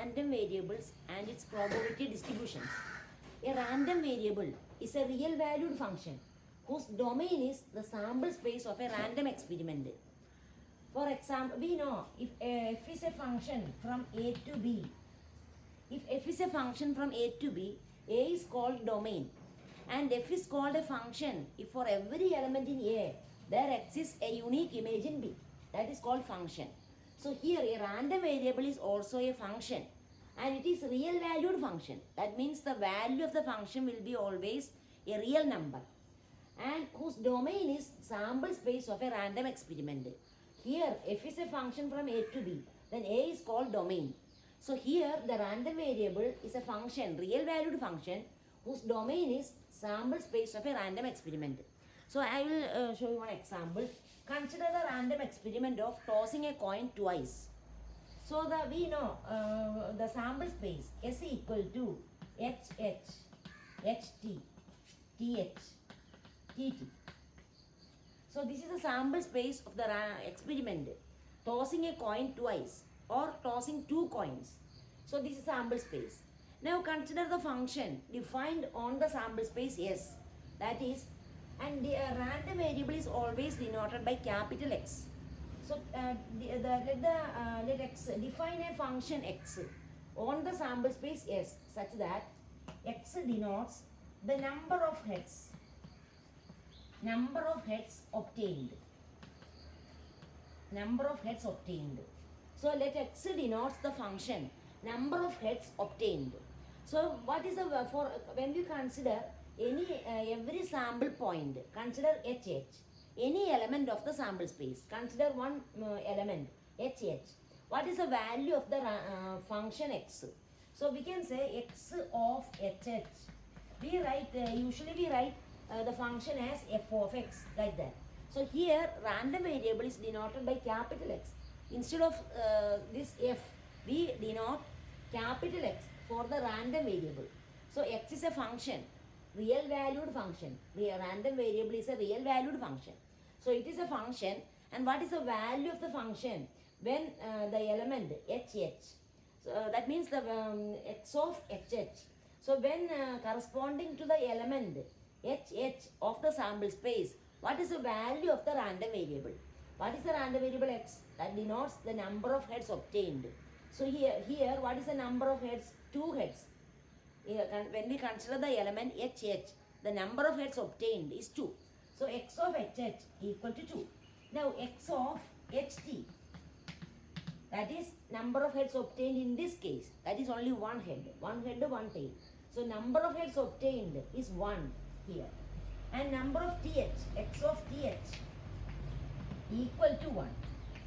random variables and its probability distributions. A random variable is a real valued function whose domain is the sample space of a random experiment. For example, we know if f is a function from a to b, if f is a function from a to b, a is called domain and f is called a function if for every element in a there exists a unique image in b, that is called function. So here a random variable is also a function and it is real valued function. That means the value of the function will be always a real number and whose domain is sample space of a random experiment. Here f is a function from a to b, then a is called domain. So here the random variable is a function, real valued function whose domain is sample space of a random experiment. So I will show you one example. Consider the random experiment of tossing a coin twice. So we know the sample space S equal to HH, HT, TH, TT. So this is the sample space of the experiment. Tossing a coin twice or tossing two coins. So this is sample space. Now consider the function defined on the sample space S. That is, and the random variable is always denoted by capital X. So let X define a function X on the sample space S such that X denotes the number of heads obtained. Number of heads obtained. So let X denotes the function number of heads obtained. So what is the for when we consider any every sample point, consider HH, any element of the sample space, consider one element HH. What is the value of the function X? So we can say X of HH. We write usually we write the function as f of x, like that. So here random variable is denoted by capital X. Instead of this f, we denote capital X for the random variable. So x is a function, real valued function. The random variable is a real valued function. So it is a function, and what is the value of the function when the element HH? So that means the x of HH. So when corresponding to the element HH of the sample space, what is the value of the random variable? What is the random variable x? That denotes the number of heads obtained. So here what is the number of heads? 2 heads. When we consider the element HH, the number of heads obtained is 2. So x of HH equal to 2. Now x of HT, that is number of heads obtained in this case, that is only one head, one tail. So number of heads obtained is 1 here. And number of TH, x of TH equal to 1.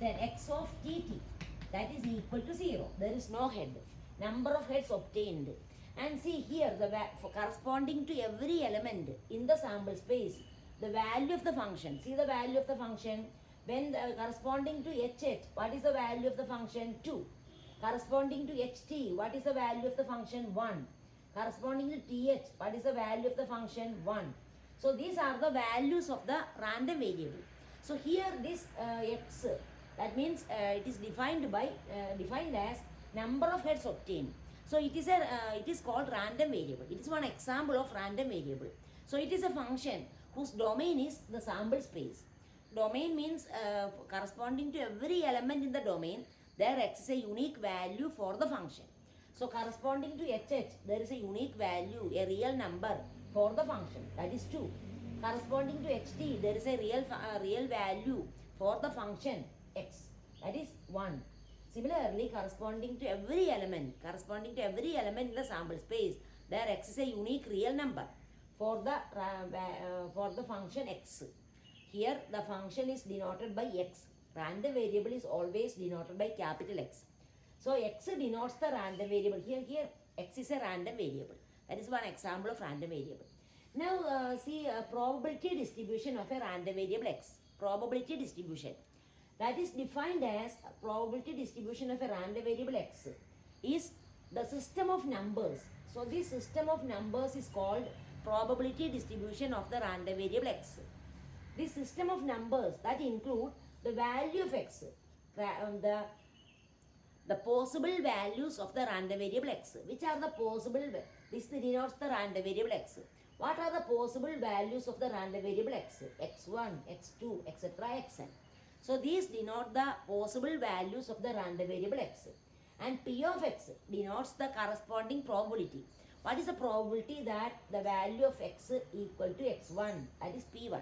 Then x of TT, that is equal to 0. There is no head. Number of heads obtained. And see here, for corresponding to every element in the sample space, the value of the function. See the value of the function. When corresponding to HH, what is the value of the function? 2. Corresponding to HT, what is the value of the function? 1. Corresponding to TH, what is the value of the function? 1. So these are the values of the random variable. So here this x, that means it is defined as number of heads obtained. So it is called random variable. It is one example of random variable. So it is a function whose domain is the sample space. Domain means corresponding to every element in the domain, there exists a unique value for the function. So corresponding to HH, there is a unique value, a real number for the function, that is 2. Corresponding to HT, there is a real value for the function x, that is 1. Similarly, corresponding to every element in the sample space, there exists a unique real number for the function x. Here the function is denoted by x. Random variable is always denoted by capital X. So x denotes the random variable. Here x is a random variable. That is one example of random variable. Now see probability distribution of a random variable x. Probability distribution. That is defined as probability distribution of a random variable x is the system of numbers. So this system of numbers is called probability distribution of the random variable x. This system of numbers that include the value of x, the the possible values of the random variable x. Which are the possible, this denotes the random variable x. What are the possible values of the random variable x? x1, x2, etc. xn. So these denote the possible values of the random variable x. And p of x denotes the corresponding probability. What is the probability that the value of x equal to x1? That is p1.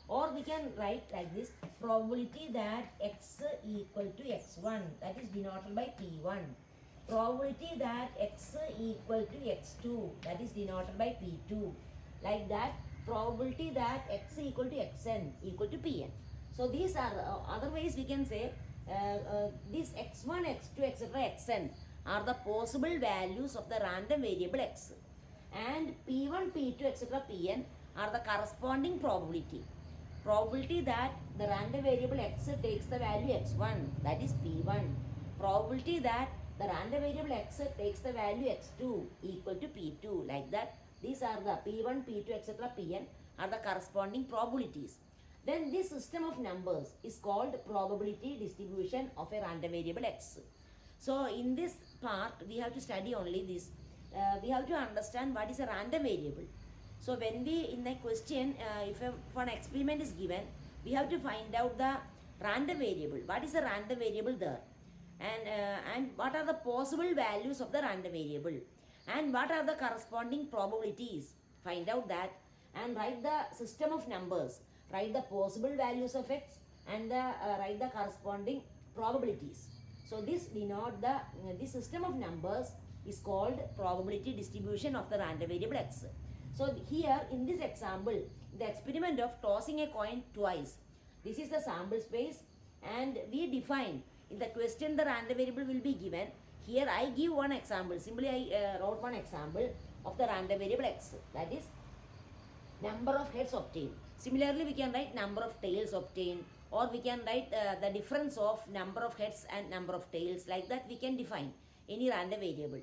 Or we can write like this, probability that x equal to x1, that is denoted by p1. Probability that x equal to x2, that is denoted by p2. Like that, probability that x equal to xn equal to pn. So these are, otherwise we can say, these x1, x2, etc. xn are the possible values of the random variable x. And p1, p2, etc. pn are the corresponding probability. Probability that the random variable x takes the value x1, that is p1. Probability that the random variable x takes the value x2 equal to p2. Like that, these are the p1, p2, etc. pn are the corresponding probabilities. Then this system of numbers is called probability distribution of a random variable x. So in this part, we have to study only this. We have to understand what is a random variable. So when we, in the question, if an experiment is given, we have to find out the random variable. What is the random variable there? And what are the possible values of the random variable? And what are the corresponding probabilities? Find out that and write the system of numbers. Write the possible values of x and write the corresponding probabilities. So this denote the system of numbers is called probability distribution of the random variable x. So here in this example, the experiment of tossing a coin twice. This is the sample space and we define in the question the random variable will be given. Here I give one example. Simply I wrote one example of the random variable x. That is number of heads obtained. Similarly, we can write number of tails obtained, or we can write the difference of number of heads and number of tails. Like that we can define any random variable.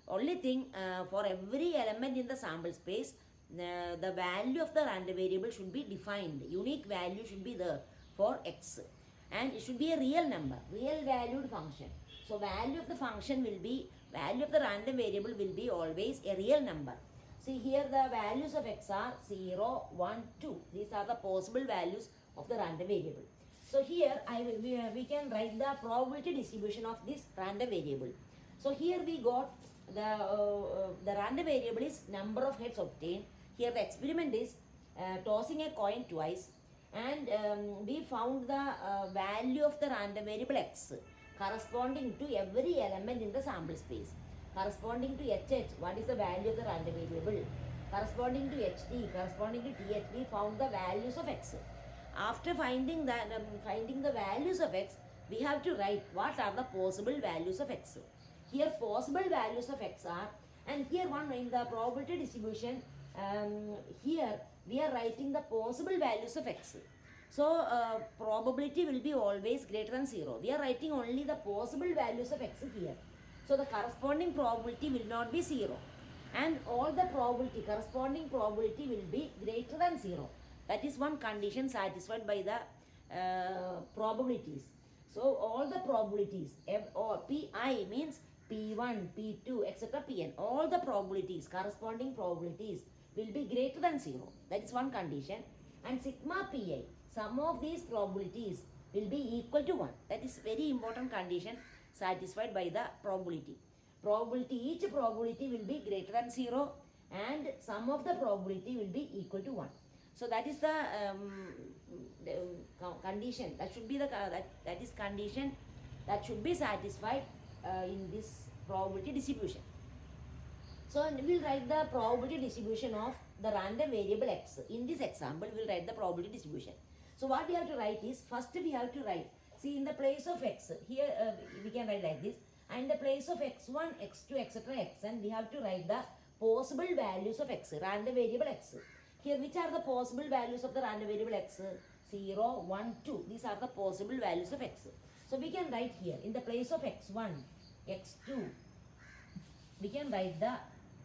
Only thing, for every element in the sample space, the value of the random variable should be defined. Unique value should be there for x. And it should be a real number, real valued function. So value of the function will be, value of the random variable will be always a real number. See here the values of x are 0, 1, 2. These are the possible values of the random variable. So here we can write the probability distribution of this random variable. So here we got the random variable is number of heads obtained. Here the experiment is tossing a coin twice, and we found the value of the random variable x corresponding to every element in the sample space. Corresponding to HH, what is the value of the random variable? Corresponding to HT, corresponding to TH, we found the values of x. After finding the values of x, we have to write what are the possible values of x. Here possible values of x are, and here one in the probability distribution, here we are writing the possible values of x. So probability will be always greater than 0. We are writing only the possible values of x here. So the corresponding probability will not be 0. And all the probability, corresponding probability will be greater than 0. That is one condition satisfied by the probabilities. So all the probabilities, or Pi means P1, P2, etc. Pn. All the probabilities, corresponding probabilities will be greater than 0. That is one condition. And sigma Pi, sum of these probabilities will be equal to 1. That is very important condition satisfied by the probability. Each probability will be greater than 0 and sum of the probability will be equal to 1. So that is the condition. That should be the that is condition that should be satisfied in this probability distribution. So we will write the probability distribution of the random variable x. In this example, we will write the probability distribution. So what we have to write is, first we have to write, see in the place of x, here we can write like this, and in the place of x1, x2, etc. xn, we have to write the possible values of x, random variable x. Here which are the possible values of the random variable x? 0, 1, 2. These are the possible values of x. So we can write here, in the place of x1, x2, we can write the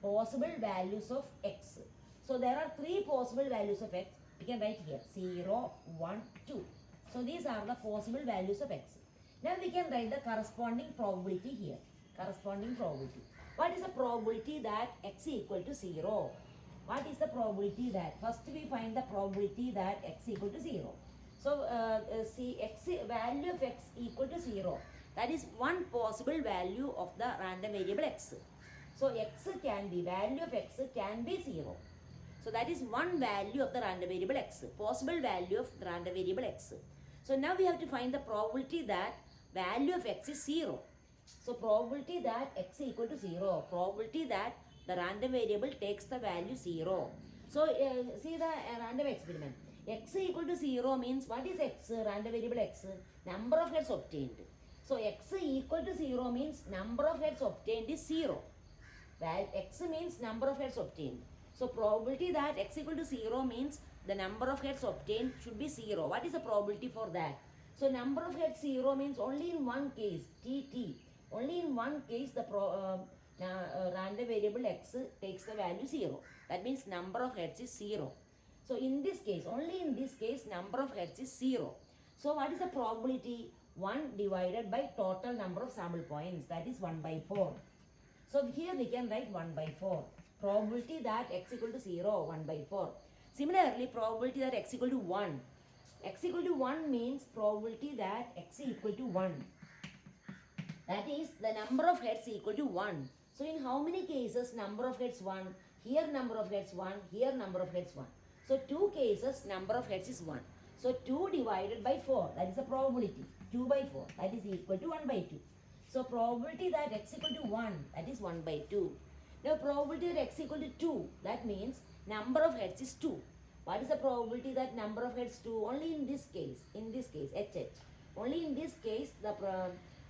possible values of x. So there are 3 possible values of x. We can write here 0, 1, 2. So these are the possible values of x. Now we can write the corresponding probability here. Corresponding probability. What is the probability that x equal to 0? What is the probability that? First we find the probability that x equal to 0. So see value of x equal to 0. That is one possible value of the random variable x. So x can be, value of x can be 0. So that is one value of the random variable x, possible value of the random variable x. So now we have to find the probability that value of x is 0. So probability that x equal to 0, probability that the random variable takes the value 0. So see the random experiment. X equal to 0 means what is x, random variable x? Number of heads obtained. So x equal to 0 means number of heads obtained is 0. Well, x means number of heads obtained. So probability that x equal to 0 means the number of heads obtained should be 0. What is the probability for that? So number of heads 0 means only in one case, t. Only in one case the random variable x takes the value 0. That means number of heads is 0. So in this case, only in this case, number of heads is 0. So what is the probability? 1 divided by total number of sample points, that is 1 by 4. So here we can write 1 by 4. Probability that x equal to 0, 1 by 4. Similarly, probability that x equal to 1. X equal to 1 means probability that x equal to 1. That is the number of heads equal to 1. So in how many cases number of heads 1, here number of heads 1, here number of heads 1. So 2 cases number of heads is 1. So 2 divided by 4, that is the probability. 2 by 4, that is equal to 1 by 2. So probability that x equal to 1, that is 1 by 2. Now probability that x equal to 2, that means number of heads is 2. What is the probability that number of heads 2? Only in this case, HH. Only in this case the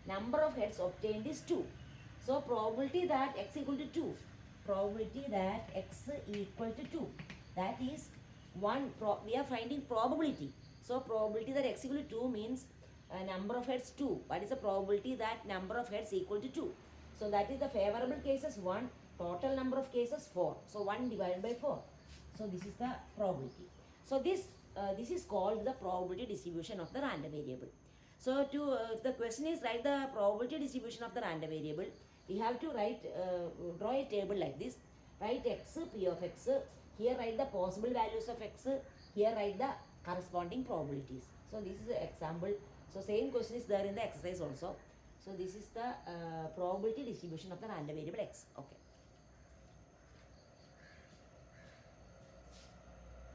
number of heads obtained is 2. So probability that x equal to 2. Probability that x equal to 2. That is 1, we are finding probability. So probability that x equal to 2 means number of heads 2. What is the probability that number of heads equal to 2? So that is the favorable cases 1, total number of cases 4. So 1 divided by 4. So this is the probability. So this is called the probability distribution of the random variable. So to the question is write the probability distribution of the random variable. We have to write draw a table like this. Write x, p of x. Here write the possible values of x. Here write the corresponding probabilities. So this is an example. So same question is there in the exercise also. So this is the probability distribution of the random variable x. Okay.